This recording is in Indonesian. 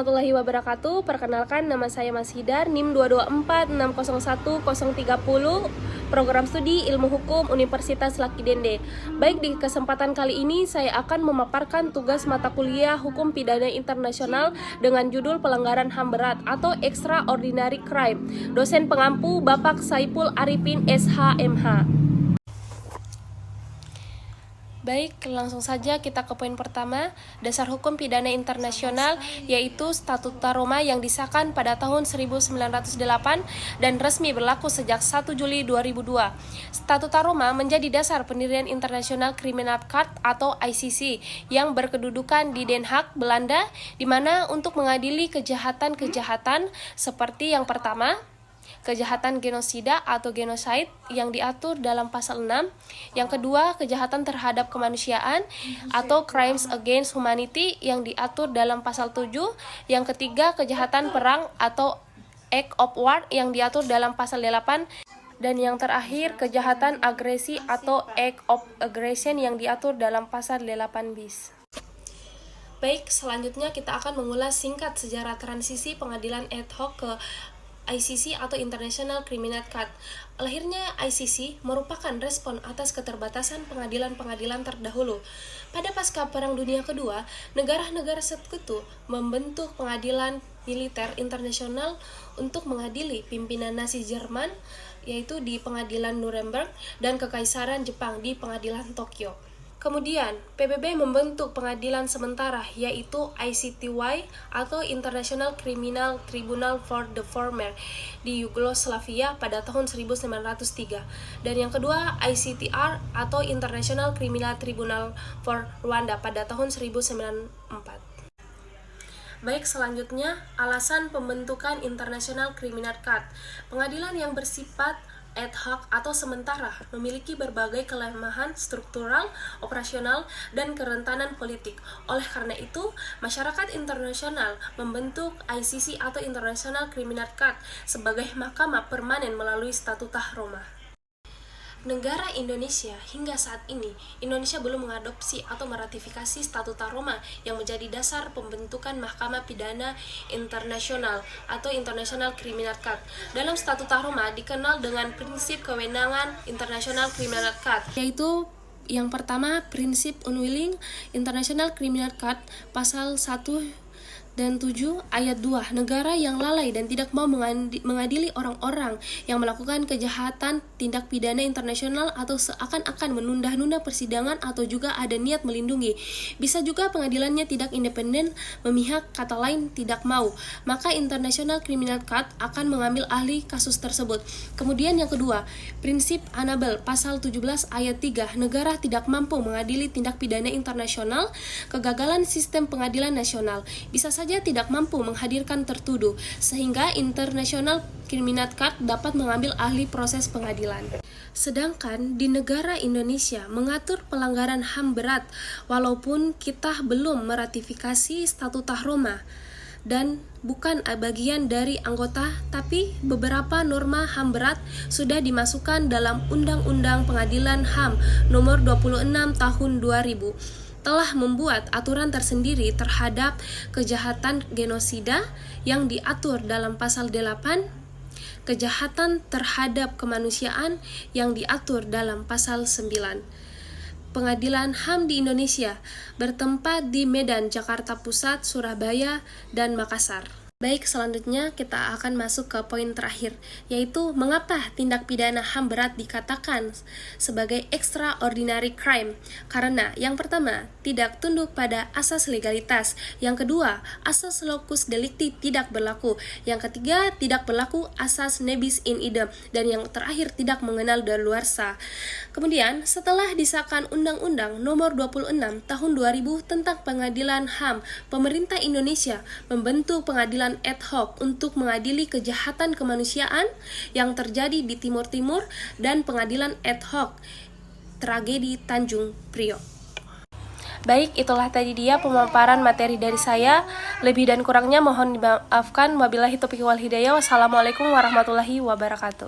warahmatullahi wabarakatuh. Perkenalkan, nama saya Mas Hidar, NIM 224601030, Program Studi Ilmu Hukum Universitas Laki Dende. Baik, di kesempatan kali ini saya akan memaparkan tugas mata kuliah Hukum Pidana Internasional dengan judul Pelanggaran HAM Berat atau Extraordinary Crime. Dosen pengampu Bapak Saipul Arifin SH.MH. Baik, langsung saja kita ke poin pertama, dasar hukum pidana internasional, yaitu Statuta Roma yang disahkan pada tahun 1908 dan resmi berlaku sejak 1 Juli 2002. Statuta Roma menjadi dasar pendirian International Criminal Court atau ICC yang berkedudukan di Den Haag, Belanda, di mana untuk mengadili kejahatan-kejahatan seperti yang pertama, kejahatan genosida atau genocide yang diatur dalam pasal 6. Yang kedua, kejahatan terhadap kemanusiaan atau crimes against humanity yang diatur dalam pasal 7. Yang ketiga, kejahatan perang atau act of war yang diatur dalam pasal 8. Dan yang terakhir, kejahatan agresi atau act of aggression yang diatur dalam pasal 8 bis. Baik, selanjutnya kita akan mengulas singkat sejarah transisi pengadilan ad hoc ke ICC atau International Criminal Court. Lahirnya ICC merupakan respon atas keterbatasan pengadilan-pengadilan terdahulu. Pada pasca Perang Dunia Kedua, negara-negara sekutu membentuk pengadilan militer internasional untuk mengadili pimpinan Nazi Jerman, yaitu di Pengadilan Nuremberg, dan Kekaisaran Jepang di Pengadilan Tokyo. Kemudian, PBB membentuk pengadilan sementara, yaitu ICTY atau International Criminal Tribunal for the Former di Yugoslavia pada tahun 1903. Dan yang kedua, ICTR atau International Criminal Tribunal for Rwanda pada tahun 1904. Baik, selanjutnya, alasan pembentukan International Criminal Court. Pengadilan yang bersifat ad hoc atau sementara memiliki berbagai kelemahan struktural, operasional, dan kerentanan politik. Oleh karena itu, masyarakat internasional membentuk ICC atau International Criminal Court sebagai mahkamah permanen melalui Statuta Roma. Negara Indonesia hingga saat ini, Indonesia belum mengadopsi atau meratifikasi Statuta Roma yang menjadi dasar pembentukan Mahkamah Pidana Internasional atau International Criminal Court. Dalam Statuta Roma dikenal dengan prinsip kewenangan International Criminal Court, yaitu yang pertama, prinsip unwilling International Criminal Court, pasal 1 dan 7 ayat 2, negara yang lalai dan tidak mau mengadili orang-orang yang melakukan kejahatan tindak pidana internasional atau seakan-akan menunda-nunda persidangan atau juga ada niat melindungi. Bisa juga pengadilannya tidak independen, memihak, kata lain tidak mau, maka International Criminal Court akan mengambil ahli kasus tersebut. Kemudian yang kedua, prinsip Annabel pasal 17 ayat 3, negara tidak mampu mengadili tindak pidana internasional, kegagalan sistem pengadilan nasional. Bisa saja tidak mampu menghadirkan tertuduh, sehingga International Criminal Court dapat mengambil ahli proses pengadilan. Sedangkan di negara Indonesia mengatur pelanggaran HAM berat, walaupun kita belum meratifikasi Statuta Roma dan bukan bagian dari anggota, tapi beberapa norma HAM berat sudah dimasukkan dalam Undang-Undang Pengadilan HAM nomor 26 tahun 2000. Telah membuat aturan tersendiri terhadap kejahatan genosida yang diatur dalam pasal 8, kejahatan terhadap kemanusiaan yang diatur dalam pasal 9. Pengadilan HAM di Indonesia bertempat di Medan, Jakarta Pusat, Surabaya, dan Makassar. Baik, selanjutnya kita akan masuk ke poin terakhir, yaitu mengapa tindak pidana HAM berat dikatakan sebagai extraordinary crime. Karena yang pertama, tidak tunduk pada asas legalitas. Yang kedua, asas locus delicti tidak berlaku. Yang ketiga, tidak berlaku asas nebis in idem. Dan yang terakhir, tidak mengenal daluarsa. Kemudian, setelah disahkan Undang-Undang nomor 26 tahun 2000 tentang pengadilan HAM, pemerintah Indonesia membentuk pengadilan ad hoc untuk mengadili kejahatan kemanusiaan yang terjadi di Timur Timur dan pengadilan ad hoc tragedi Tanjung Priok. Baik, itulah tadi dia pemaparan materi dari saya. Lebih dan kurangnya mohon dimaafkan. Wabillahi taufiq wal hidayah. Wassalamualaikum warahmatullahi wabarakatuh.